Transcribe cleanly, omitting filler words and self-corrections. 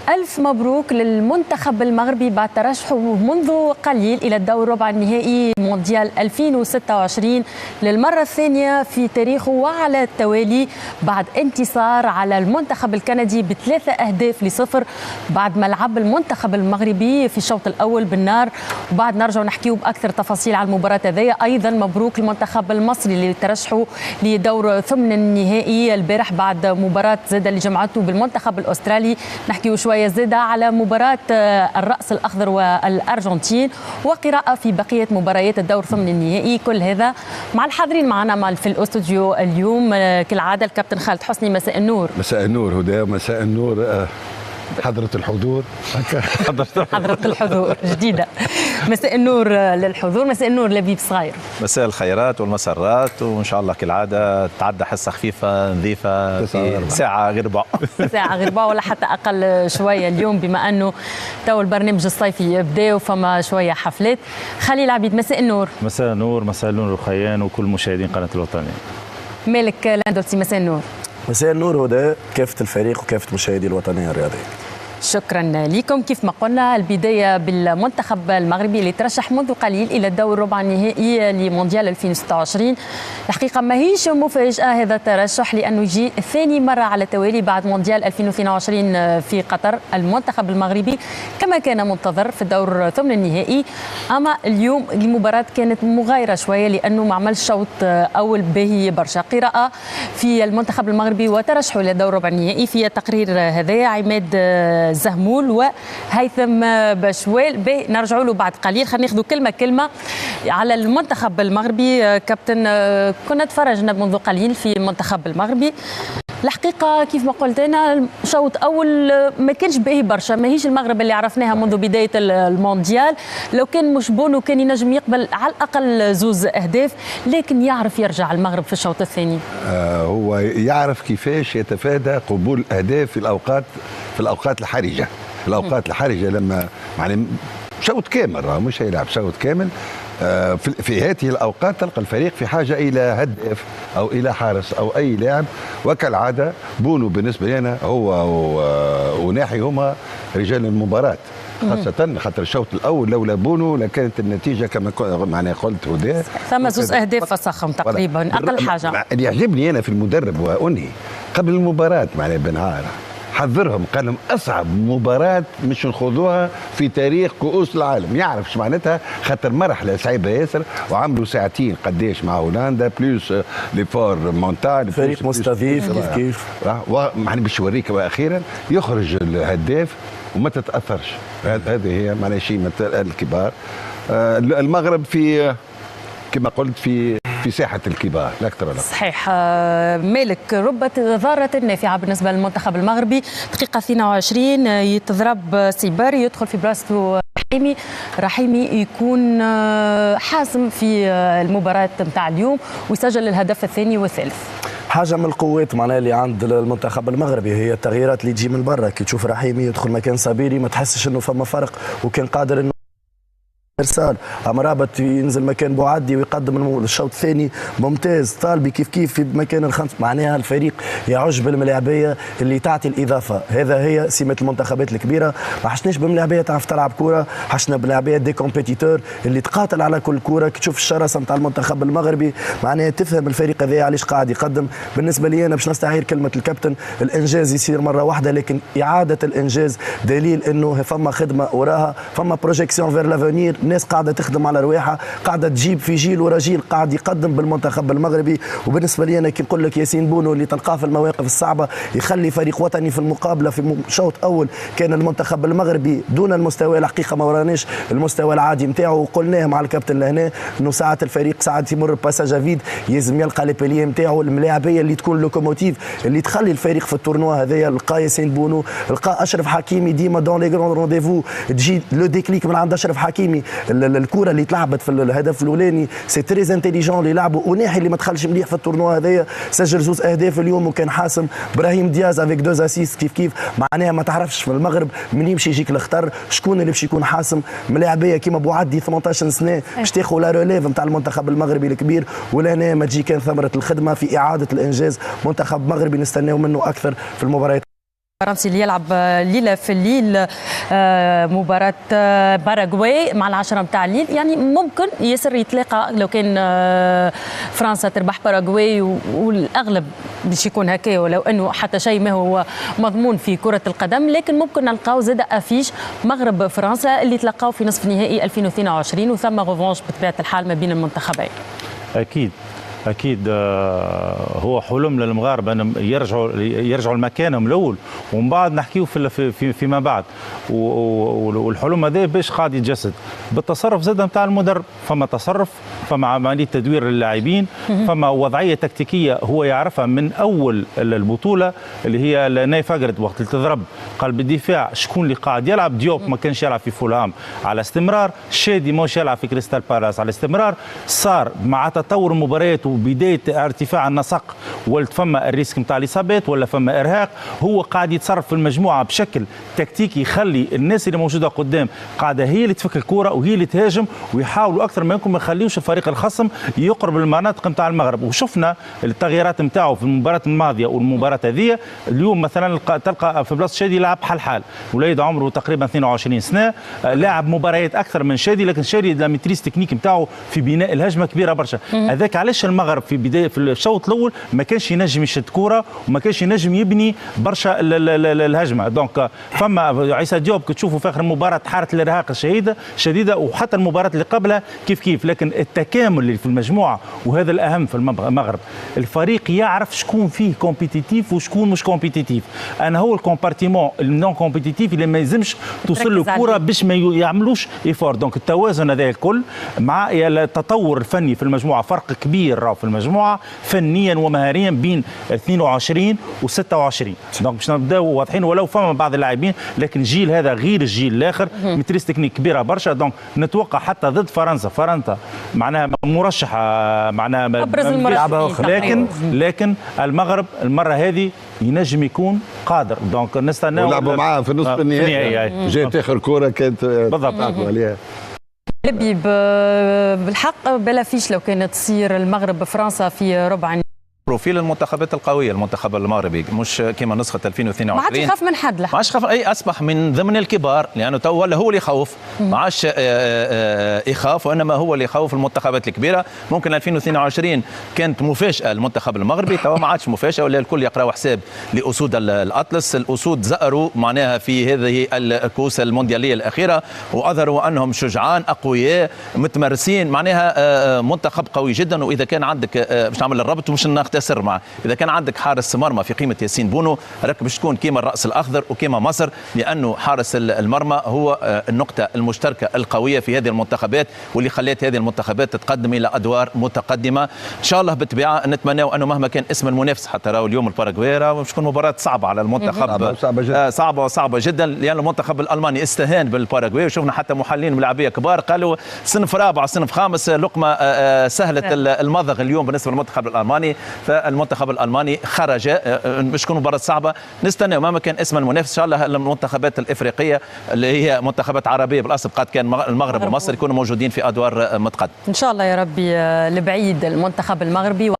ألف مبروك للمنتخب المغربي بعد ترشحه منذ قليل إلى الدور ربع النهائي مونديال 2026 للمرة الثانية في تاريخه وعلى التوالي بعد انتصار على المنتخب الكندي ب3-0 بعد ما لعب المنتخب المغربي في الشوط الأول بالنار. وبعد نرجع نحكيو بأكثر تفاصيل على المباراة هذيا. أيضا مبروك المنتخب المصري اللي ترشحوا لدور ثمن النهائي البارح بعد مباراة زادة اللي جمعته بالمنتخب الأسترالي. نحكيو شوية زادة على مباراة الرأس الأخضر والأرجنتين وقراءة في بقية مباريات الدور ثمن النهائي. كل هذا مع الحاضرين معنا في الأستوديو اليوم كالعادة الكابتن خالد حسني. مساء النور. مساء النور هدى. مساء النور حضرة الحضور. حضرة الحضور جديدة. مساء النور للحضور. مساء النور لبيب صغير. مساء الخيرات والمسرات وإن شاء الله كالعادة تعدى حصة خفيفة نظيفة في ساعة غير ربع. ساعة غير ربع ولا حتى أقل شوية اليوم بما أنه تو البرنامج الصيفي يبدأ وفما شوية حفلات. خليل عبيد مساء النور. مساء النور. مساء النور رخيان وكل مشاهدين قناة الوطنية. مالك لاندوتي مساء النور. مساء النور هدى. كافة الفريق وكافة مشاهدي الوطنية الرياضية. شكرا لكم. كيف ما قلنا البداية بالمنتخب المغربي اللي ترشح منذ قليل إلى الدور ربع النهائي لمونديال 2026. الحقيقة ما هيش مفاجأة هذا الترشح لأنه يجي ثاني مرة على التوالي بعد مونديال 2022 في قطر. المنتخب المغربي كما كان منتظر في الدور ثمن النهائي. أما اليوم المباراة كانت مغايرة شوية لأنه ما عملش شوط أول باهي برشا. قراءة في المنتخب المغربي وترشحه إلى الدور ربع النهائي في تقرير هذا عماد زهمول وهيثم بشوال. نرجعوا له بعد قليل. خلينا ناخذوا كلمة على المنتخب المغربي. كابتن كنا تفرجنا منذ قليل في المنتخب المغربي. الحقيقة كيف ما قلت أنا شوط أول ما كانش باهي برشا. ما هيش المغرب اللي عرفناها منذ بداية المونديال. لو كان مش بونو كان ينجم يقبل على الأقل 2 أهداف لكن يعرف يرجع المغرب في الشوط الثاني. هو يعرف كيفاش يتفادى قبول الأهداف في الأوقات الحرجة. الأوقات الحرجة لما يعني شوط كامل مش هيلعب شوط كامل. في هذه الأوقات تلقى الفريق في حاجة إلى هدف أو إلى حارس أو أي لاعب. وكالعادة بونو بالنسبة لنا هو وناحي هما رجال المباراة خاصة خاطر الشوط الأول لولا بونو لكانت النتيجة كما معناها قلت هدى ثم 2 أهداف فسخهم تقريبا أقل حاجة. اللي يعجبني أنا في المدرب وأنهي قبل المباراة معناها بنهار حذرهم قال لهم اصعب مباراه مش نخوضوها في تاريخ كؤوس العالم. يعرف ايش معناتها خاطر مرحله صعيبه ياسر وعملوا ساعتين قداش مع هولندا بلوس ليفور مونتال فريق مستضيف كيف يعني باش يوريك واخيرا يخرج الهداف وما تتاثرش. هذه هي معناها شيء من الكبار. المغرب في كما قلت في ساحة الكبار لا أكثر ولا. صحيح. مالك رب ضارة نافعة بالنسبة للمنتخب المغربي. دقيقة 22 يتضرب سيباري يدخل في براسته رحيمي يكون حاسم في المباراة نتاع اليوم ويسجل الهدف الثاني والثالث. حاجه من القوات معناها اللي عند المنتخب المغربي هي التغييرات اللي تجي من برا. كي تشوف رحيمي يدخل مكان صبيري ما تحسش انه فما فرق وكان قادر انه ارسال. امرابط ينزل مكان بوعدي ويقدم الشوط الثاني ممتاز. طالبي كيف في مكان الخمس. معناها الفريق يعج بالملاعبيه اللي تعطي الاضافه. هذا هي سمه المنتخبات الكبيره. ما حشناش بملاعبيه تعرف تلعب كوره. حشنا بملاعبيه دي كومبيتيتور اللي تقاتل على كل كوره. كي تشوف الشراسه نتاع المنتخب المغربي معناها تفهم الفريق هذا علاش قاعد يقدم. بالنسبه لي انا باش نستعير كلمه الكابتن الانجاز يصير مره واحده لكن اعاده الانجاز دليل انه فما خدمه وراها. فما بروجيكسيون فير لافونير. ناس قاعده تخدم على رواحها قاعده تجيب في جيل ورا جيل قاعد يقدم بالمنتخب المغربي. وبالنسبه لي انا كي نقول لك ياسين بونو اللي تلقاه في المواقف الصعبه يخلي فريق وطني في المقابله. في شوط اول كان المنتخب المغربي دون المستوى الحقيقه ما وراناش المستوى العادي نتاعو. وقلناه مع الكابتن لهنا انه ساعات الفريق ساعات يمر باساج فيد يلزم يلقى لي بيليه نتاعو الملاعبيه اللي تكون لوكوموتيف اللي تخلي الفريق في التورنوا هذايا. لقى ياسين بونو لقى اشرف حكيمي ديما دون لي غران رونديفو تجي لو ديكليك من عند اشرف حكيمي. الكره اللي تلعبت في الهدف الاولاني سي تريز انتيليجون اللي لعبوا. وناحي اللي ما دخلش مليح في التورنوا هذايا سجل 2 أهداف اليوم وكان حاسم. ابراهيم دياز افيك 2 اسيست كيف معناها ما تعرفش في المغرب من يمشي يجيك الخطر شكون اللي باش يكون حاسم. ملاعبيه كيما بوعدي 18 سنه باش تاخذ لا ريليف نتاع المنتخب المغربي الكبير. ولهنا ما تجي كان ثمره الخدمه في اعاده الانجاز. منتخب مغربي نستناو منه اكثر في المباريات. الفرنسي اللي يلعب ليلة في الليل مباراة باراغواي مع العشرة متاع الليل. يعني ممكن ياسر يتلاقى لو كان فرنسا تربح باراغواي، والأغلب باش يكون هكا، ولو أنه حتى شيء ما هو مضمون في كرة القدم، لكن ممكن نلقاو زاد أفيش مغرب فرنسا اللي تلقاو في نصف نهائي 2022 وثم غوفونش بطبيعة الحال ما بين المنتخبين. أكيد هو حلم للمغاربة أن يرجعوا لمكانهم الأول، ومن بعد نحكيو فيما بعد. والحلم هذا باش قاعد يتجسد بالتصرف زاد نتاع المدرب. فما تصرف، فما عملية تدوير للاعبين، فما وضعية تكتيكية هو يعرفها من أول البطولة، اللي هي نايف أجرد وقت اللي تضرب قلب الدفاع شكون اللي قاعد يلعب. ديوب ما كانش يلعب في فولهام على استمرار، شادي ماهوش يلعب في كريستال بالاس على استمرار. صار مع تطور المباريات وبدايه ارتفاع النسق ولت فما الريسك نتاع الاصابات ولا فما ارهاق، هو قاعد يتصرف في المجموعه بشكل تكتيكي يخلي الناس اللي موجوده قدام قاعده هي اللي تفك الكره وهي اللي تهاجم، ويحاولوا اكثر ما يمكن ما يخليوش الفريق الخصم يقرب المناطق نتاع المغرب. وشفنا التغييرات نتاعو في المباراه الماضيه والمباراه هذه. اليوم مثلا تلقى في بلاصه شادي لاعب حل وليد عمره تقريبا 22 سنه، لاعب مباريات اكثر من شادي، لكن شادي لا ميتريس تكنيك نتاعو في بناء الهجمه كبيره برشا. هذاك علاش المغرب في بدايه في الشوط الاول ما كانش ينجم يشد كوره وما كانش ينجم يبني برشا الهجمه. دونك فما عيسى ديوب كتشوفوا في اخر المباراه حاله الارهاق الشديده، وحتى المباراه اللي قبلها كيف. لكن التكامل اللي في المجموعه وهذا الاهم في المغرب، الفريق يعرف شكون فيه كومبيتيتيف وشكون مش كومبيتيتيف. انا هو الكومبارتيمون النون كومبيتيتيف اللي ما يلزمش توصل له الكره باش ما يعملوش ايفور. دونك التوازن هذا الكل مع التطور الفني في المجموعه، فرق كبير في المجموعه فنيا ومهاريا بين 22 و 26. دونك باش نبداو واضحين، ولو فما بعض اللاعبين لكن الجيل هذا غير الجيل الاخر، متريس تكنيك كبيره برشا. دونك نتوقع حتى ضد فرنسا معناها مرشحه، معناها ابرز المرشحين، لكن المغرب المره هذه ينجم يكون قادر. دونك نستناو ولعبوا معاه في نصف النهائي، جات اخر كوره كانت بالضبط عليها. لبي بالحق بلا فيش لو كانت تصير المغرب بفرنسا في ربع بروفيل المنتخبات القويه، المنتخب المغربي مش كما نسخه 2022 ما عادش يخاف من حد، ما عادش يخاف، اي اصبح من ضمن الكبار، لانه تو ولا هو اللي يخوف، ما عادش يخاف، وانما هو اللي يخوف المنتخبات الكبيره. ممكن 2022 كانت مفاجاه المنتخب المغربي، تو ما عادش مفاجاه، ولا الكل يقراوا حساب لاسود الاطلس. الاسود زأروا معناها في هذه الكؤوس الموندياليه الاخيره، واظهروا انهم شجعان اقوياء متمرسين، معناها منتخب قوي جدا. واذا كان عندك باش نعمل الربط ومش نختصر معه، اذا كان عندك حارس مرمى في قيمه ياسين بونو راك باش تكون كيما الراس الاخضر وكيما مصر، لانه حارس المرمى هو النقطه المشتركه القويه في هذه المنتخبات، واللي خلات هذه المنتخبات تتقدم الى ادوار متقدمه. ان شاء الله بالطبيعه نتمناو انه مهما كان اسم المنافس، حتى راهو اليوم الباراغواي باش تكون مباراه صعبه على المنتخب، صعبه جدا، لان المنتخب الالماني استهان بالباراغواي، وشفنا حتى محللين ملاعبيه كبار قالوا صنف رابع صنف خامس، لقمه سهله المضغ اليوم بالنسبه للمنتخب الالماني. فالمنتخب الالماني خرج، باش تكون مباراه صعبه. نستنى مهما كان اسم المنافس ان شاء الله المنتخبات الافريقيه اللي هي منتخبات عربيه بالاصل، قد كان المغرب ومصر يكونوا موجودين في ادوار متقدمه ان شاء الله يا ربي. لبعيد المنتخب المغربي.